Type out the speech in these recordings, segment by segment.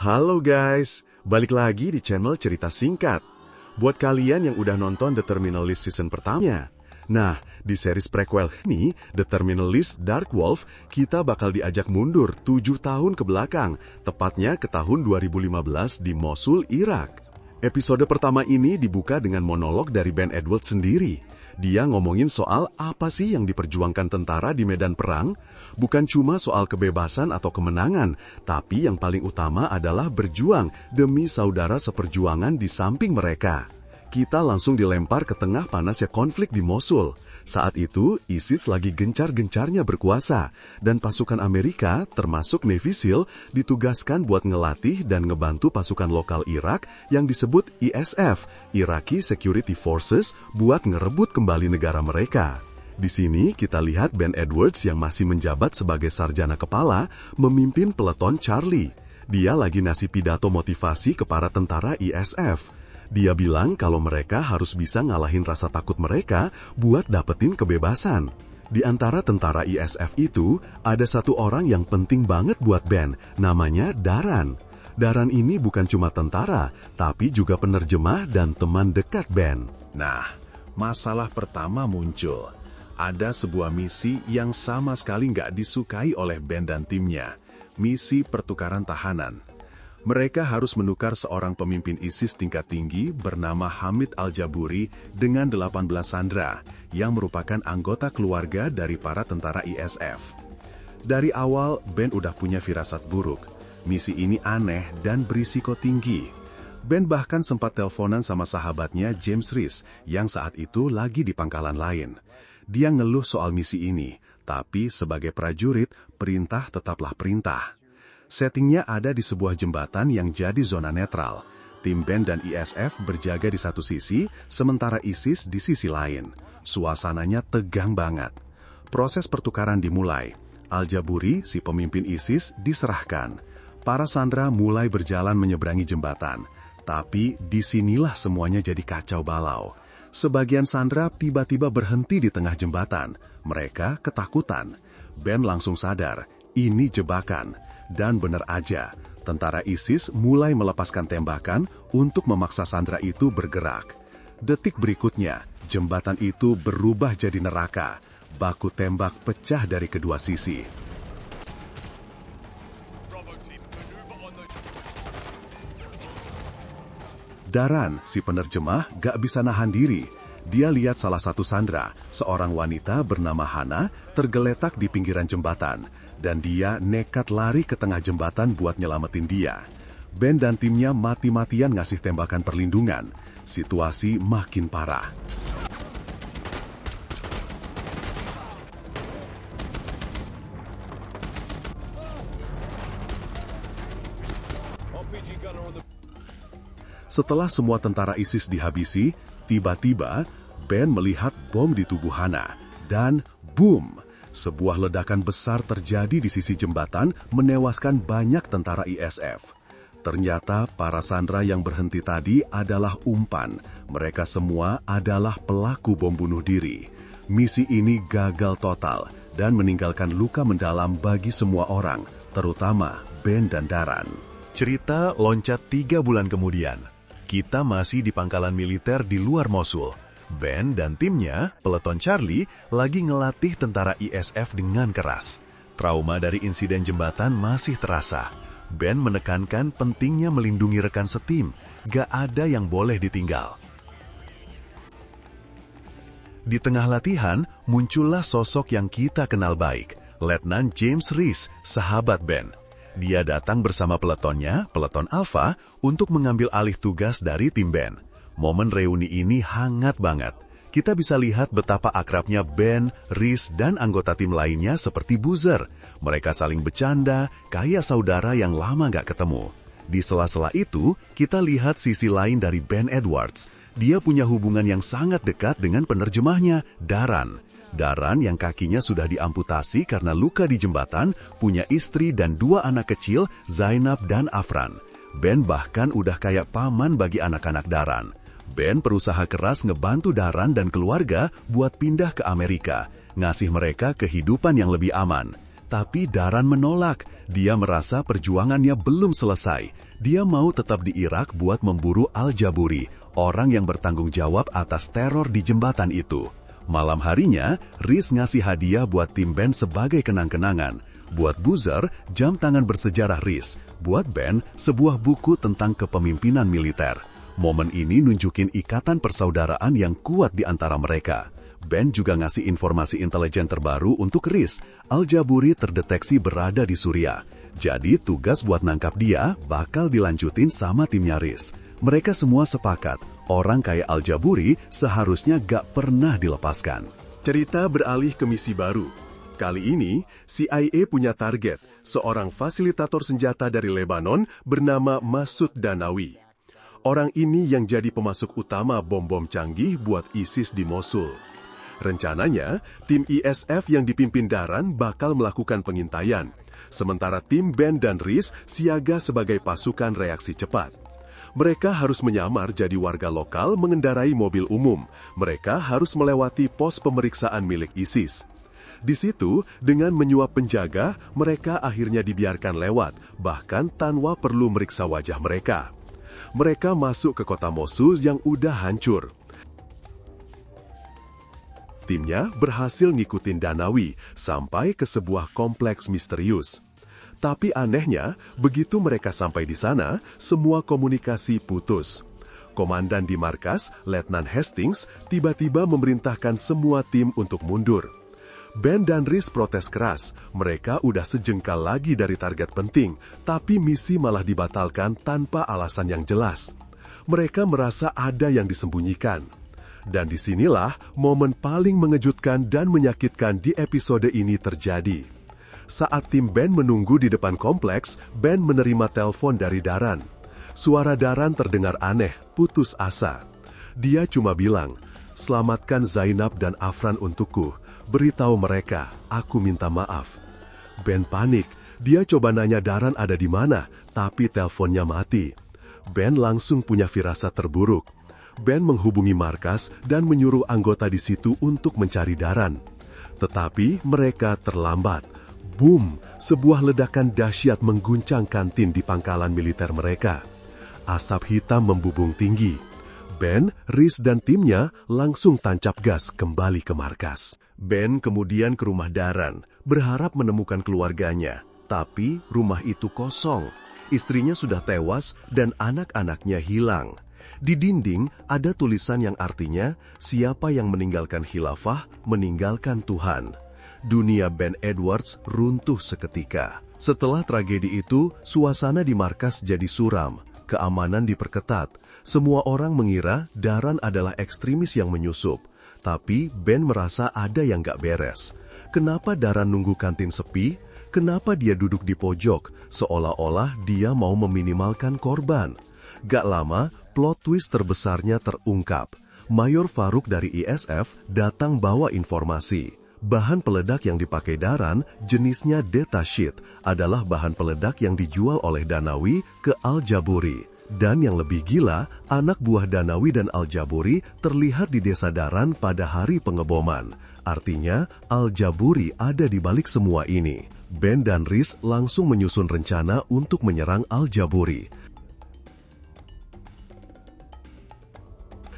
Halo guys, balik lagi di channel Cerita Singkat. Buat kalian yang udah nonton The Terminal List season pertamanya. Nah, di series prequel ini, The Terminal List Dark Wolf, kita bakal diajak mundur 7 tahun ke belakang, tepatnya ke tahun 2015 di Mosul, Irak. Episode pertama ini dibuka dengan monolog dari Ben Edwards sendiri. Dia ngomongin soal apa sih yang diperjuangkan tentara di medan perang, bukan cuma soal kebebasan atau kemenangan, tapi yang paling utama adalah berjuang demi saudara seperjuangan di samping mereka. Kita langsung dilempar ke tengah panasnya konflik di Mosul. Saat itu, ISIS lagi gencar-gencarnya berkuasa, dan pasukan Amerika, termasuk Navy SEAL, ditugaskan buat ngelatih dan ngebantu pasukan lokal Irak yang disebut ISF, Iraqi Security Forces, buat ngerebut kembali negara mereka. Di sini kita lihat Ben Edwards yang masih menjabat sebagai sarjana kepala, memimpin peleton Charlie. Dia lagi ngasih pidato motivasi ke para tentara ISF. Dia bilang kalau mereka harus bisa ngalahin rasa takut mereka buat dapetin kebebasan. Di antara tentara ISF itu, ada satu orang yang penting banget buat Ben, namanya Daran. Daran ini bukan cuma tentara, tapi juga penerjemah dan teman dekat Ben. Nah, masalah pertama muncul. Ada sebuah misi yang sama sekali nggak disukai oleh Ben dan timnya. Misi pertukaran tahanan. Mereka harus menukar seorang pemimpin ISIS tingkat tinggi bernama Hamid Al-Jaburi dengan 18 sandera yang merupakan anggota keluarga dari para tentara ISF. Dari awal, Ben udah punya firasat buruk. Misi ini aneh dan berisiko tinggi. Ben bahkan sempat teleponan sama sahabatnya James Rees yang saat itu lagi di pangkalan lain. Dia ngeluh soal misi ini, tapi sebagai prajurit, perintah tetaplah perintah. Settingnya ada di sebuah jembatan yang jadi zona netral. Tim Ben dan ISF berjaga di satu sisi, sementara ISIS di sisi lain. Suasananya tegang banget. Proses pertukaran dimulai. Al-Jaburi, si pemimpin ISIS, diserahkan. Para sandera mulai berjalan menyeberangi jembatan. Tapi disinilah semuanya jadi kacau balau. Sebagian sandera tiba-tiba berhenti di tengah jembatan. Mereka ketakutan. Ben langsung sadar, ini jebakan. Dan benar aja, tentara ISIS mulai melepaskan tembakan untuk memaksa sandera itu bergerak. Detik berikutnya, jembatan itu berubah jadi neraka. Baku tembak pecah dari kedua sisi. Daran, si penerjemah, gak bisa nahan diri. Dia lihat salah satu sandera, seorang wanita bernama Hana, tergeletak di pinggiran jembatan. Dan dia nekat lari ke tengah jembatan buat nyelamatin dia. Ben dan timnya mati-matian ngasih tembakan perlindungan. Situasi makin parah. Setelah semua tentara ISIS dihabisi, tiba-tiba Ben melihat bom di tubuh Hana. Dan boom! Sebuah ledakan besar terjadi di sisi jembatan, menewaskan banyak tentara ISF. Ternyata para sandera yang berhenti tadi adalah umpan. Mereka semua adalah pelaku bom bunuh diri. Misi ini gagal total dan meninggalkan luka mendalam bagi semua orang, terutama Ben dan Daran. Cerita loncat 3 bulan kemudian. Kita masih di pangkalan militer di luar Mosul. Ben dan timnya, peleton Charlie, lagi ngelatih tentara ISF dengan keras. Trauma dari insiden jembatan masih terasa. Ben menekankan pentingnya melindungi rekan setim, gak ada yang boleh ditinggal. Di tengah latihan, muncullah sosok yang kita kenal baik, Letnan James Rees, sahabat Ben. Dia datang bersama peletonnya, peleton Alpha, untuk mengambil alih tugas dari tim Ben. Momen reuni ini hangat banget. Kita bisa lihat betapa akrabnya Ben, Rees, dan anggota tim lainnya seperti Boozer. Mereka saling bercanda, kayak saudara yang lama gak ketemu. Di sela-sela itu, kita lihat sisi lain dari Ben Edwards. Dia punya hubungan yang sangat dekat dengan penerjemahnya, Daran. Daran yang kakinya sudah diamputasi karena luka di jembatan, punya istri dan 2 anak kecil, Zainab dan Afran. Ben bahkan udah kayak paman bagi anak-anak Daran. Ben berusaha keras ngebantu Daran dan keluarga buat pindah ke Amerika, ngasih mereka kehidupan yang lebih aman. Tapi Daran menolak. Dia merasa perjuangannya belum selesai. Dia mau tetap di Irak buat memburu Al-Jaburi, orang yang bertanggung jawab atas teror di jembatan itu. Malam harinya, Reese ngasih hadiah buat tim Ben sebagai kenang-kenangan. Buat Boozer, jam tangan bersejarah Reese. Buat Ben, sebuah buku tentang kepemimpinan militer. Momen ini nunjukin ikatan persaudaraan yang kuat di antara mereka. Ben juga ngasih informasi intelijen terbaru untuk Reese. Al-Jaburi terdeteksi berada di Suriah. Jadi tugas buat nangkap dia bakal dilanjutin sama timnya Reese. Mereka semua sepakat, orang kayak Al-Jaburi seharusnya gak pernah dilepaskan. Cerita beralih ke misi baru. Kali ini, CIA punya target, seorang fasilitator senjata dari Lebanon bernama Masud Danawi. Orang ini yang jadi pemasok utama bom-bom canggih buat ISIS di Mosul. Rencananya, tim ISF yang dipimpin Daran bakal melakukan pengintaian. Sementara tim Ben dan Reese siaga sebagai pasukan reaksi cepat. Mereka harus menyamar jadi warga lokal mengendarai mobil umum. Mereka harus melewati pos pemeriksaan milik ISIS. Di situ, dengan menyuap penjaga, mereka akhirnya dibiarkan lewat, bahkan tanpa perlu meriksa wajah mereka. Mereka masuk ke kota Mosul yang udah hancur. Timnya berhasil ngikutin Danawi sampai ke sebuah kompleks misterius. Tapi anehnya, begitu mereka sampai di sana, semua komunikasi putus. Komandan di markas, Letnan Hastings, tiba-tiba memerintahkan semua tim untuk mundur. Ben dan Reese protes keras. Mereka udah sejengkal lagi dari target penting, tapi misi malah dibatalkan tanpa alasan yang jelas. Mereka merasa ada yang disembunyikan. Dan disinilah momen paling mengejutkan dan menyakitkan di episode ini terjadi. Saat tim Ben menunggu di depan kompleks, Ben menerima telepon dari Daran. Suara Daran terdengar aneh, putus asa. Dia cuma bilang, "Selamatkan Zainab dan Afran untukku. Beritahu mereka, aku minta maaf." Ben panik. Dia coba nanya Daran ada di mana, tapi teleponnya mati. Ben langsung punya firasat terburuk. Ben menghubungi markas dan menyuruh anggota di situ untuk mencari Daran. Tetapi mereka terlambat. Boom! Sebuah ledakan dahsyat mengguncang kantin di pangkalan militer mereka. Asap hitam membubung tinggi. Ben, Reese dan timnya langsung tancap gas kembali ke markas. Ben kemudian ke rumah Daran, berharap menemukan keluarganya. Tapi rumah itu kosong. Istrinya sudah tewas dan anak-anaknya hilang. Di dinding ada tulisan yang artinya, siapa yang meninggalkan khilafah, meninggalkan Tuhan. Dunia Ben Edwards runtuh seketika. Setelah tragedi itu, suasana di markas jadi suram. Keamanan diperketat. Semua orang mengira Daran adalah ekstremis yang menyusup. Tapi Ben merasa ada yang gak beres. Kenapa Daran nunggu kantin sepi? Kenapa dia duduk di pojok, seolah-olah dia mau meminimalkan korban? Gak lama, plot twist terbesarnya terungkap. Mayor Faruk dari ISF datang bawa informasi. Bahan peledak yang dipakai Daran, jenisnya Detachit, adalah bahan peledak yang dijual oleh Danawi ke Al-Jaburi. Dan yang lebih gila, anak buah Danawi dan Al-Jaburi terlihat di desa Daran pada hari pengeboman. Artinya, Al-Jaburi ada di balik semua ini. Ben dan Reese langsung menyusun rencana untuk menyerang Al-Jaburi.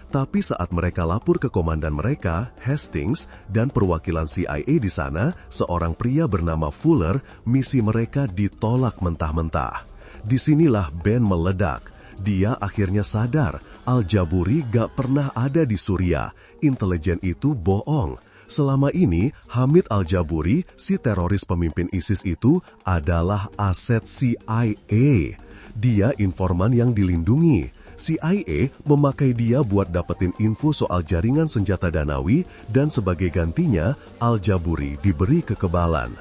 Tapi saat mereka lapor ke komandan mereka, Hastings, dan perwakilan CIA di sana, seorang pria bernama Fuller, misi mereka ditolak mentah-mentah. Disinilah Ben meledak. Dia akhirnya sadar, Al-Jaburi gak pernah ada di Suriah. Intelijen itu bohong. Selama ini, Hamid Al-Jaburi, si teroris pemimpin ISIS itu, adalah aset CIA. Dia informan yang dilindungi. CIA memakai dia buat dapetin info soal jaringan senjata Danawi dan sebagai gantinya, Al-Jaburi diberi kekebalan.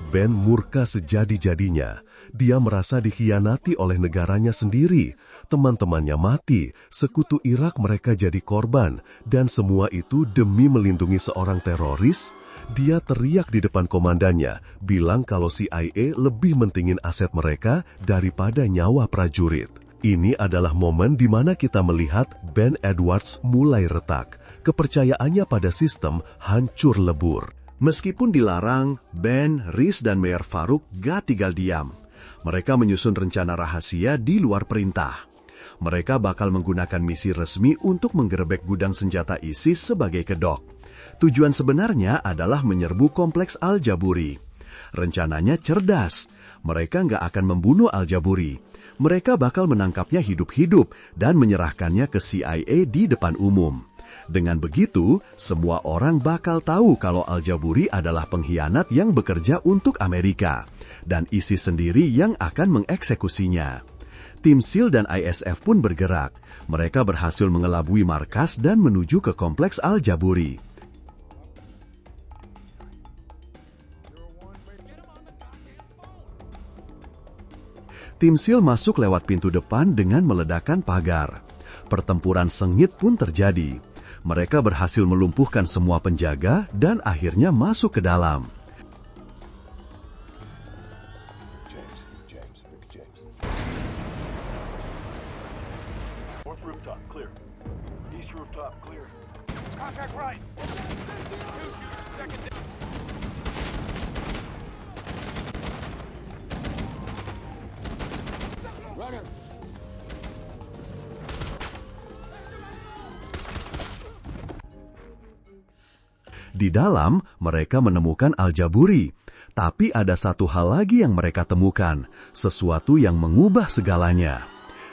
Ben murka sejadi-jadinya. Dia merasa dikhianati oleh negaranya sendiri. Teman-temannya mati, sekutu Irak mereka jadi korban, dan semua itu demi melindungi seorang teroris. Dia teriak di depan komandannya, bilang kalau CIA lebih mentingin aset mereka daripada nyawa prajurit. Ini adalah momen di mana kita melihat Ben Edwards mulai retak. Kepercayaannya pada sistem hancur lebur. Meskipun dilarang, Ben, Reese, dan Mayor Faruk gak tinggal diam. Mereka menyusun rencana rahasia di luar perintah. Mereka bakal menggunakan misi resmi untuk menggerebek gudang senjata ISIS sebagai kedok. Tujuan sebenarnya adalah menyerbu kompleks Al-Jaburi. Rencananya cerdas. Mereka nggak akan membunuh Al-Jaburi. Mereka bakal menangkapnya hidup-hidup dan menyerahkannya ke CIA di depan umum. Dengan begitu, semua orang bakal tahu kalau Al-Jaburi adalah pengkhianat yang bekerja untuk Amerika, dan ISIS sendiri yang akan mengeksekusinya. Tim SEAL dan ISF pun bergerak. Mereka berhasil mengelabui markas dan menuju ke kompleks Al-Jaburi. Tim SEAL masuk lewat pintu depan dengan meledakkan pagar. Pertempuran sengit pun terjadi. Mereka berhasil melumpuhkan semua penjaga dan akhirnya masuk ke dalam. North rooftop clear. East rooftop clear. Contact right. Two shooters, second down. Runner. Di dalam, mereka menemukan Al-Jaburi. Tapi ada satu hal lagi yang mereka temukan, sesuatu yang mengubah segalanya.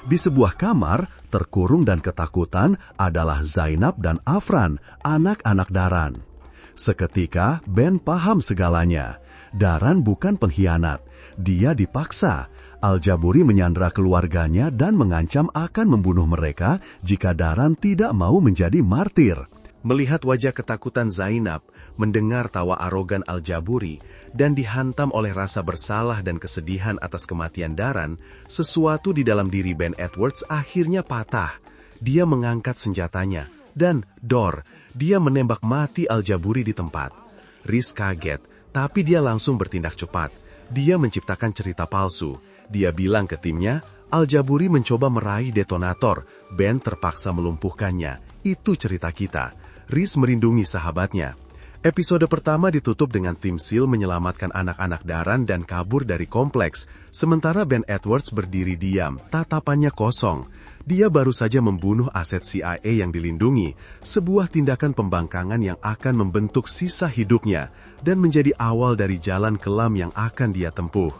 Di sebuah kamar, terkurung dan ketakutan adalah Zainab dan Afran, anak-anak Daran. Seketika, Ben paham segalanya. Daran bukan pengkhianat. Dia dipaksa. Al-Jaburi menyandra keluarganya dan mengancam akan membunuh mereka jika Daran tidak mau menjadi martir. Melihat wajah ketakutan Zainab, mendengar tawa arogan Al-Jaburi, dan dihantam oleh rasa bersalah dan kesedihan atas kematian Daran, sesuatu di dalam diri Ben Edwards akhirnya patah. Dia mengangkat senjatanya, dan dia menembak mati Al-Jaburi di tempat. Rhys kaget, tapi dia langsung bertindak cepat. Dia menciptakan cerita palsu. Dia bilang ke timnya, Al-Jaburi mencoba meraih detonator, Ben terpaksa melumpuhkannya. Itu cerita kita. Rhys merindungi sahabatnya. Episode pertama ditutup dengan tim SEAL menyelamatkan anak-anak Daran dan kabur dari kompleks, sementara Ben Edwards berdiri diam, tatapannya kosong. Dia baru saja membunuh aset CIA yang dilindungi, sebuah tindakan pembangkangan yang akan membentuk sisa hidupnya dan menjadi awal dari jalan kelam yang akan dia tempuh.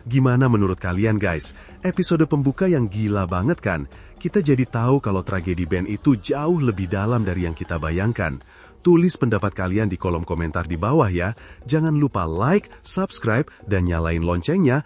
Gimana menurut kalian guys? Episode pembuka yang gila banget kan? Kita jadi tahu kalau tragedi Ben itu jauh lebih dalam dari yang kita bayangkan. Tulis pendapat kalian di kolom komentar di bawah ya. Jangan lupa like, subscribe, dan nyalain loncengnya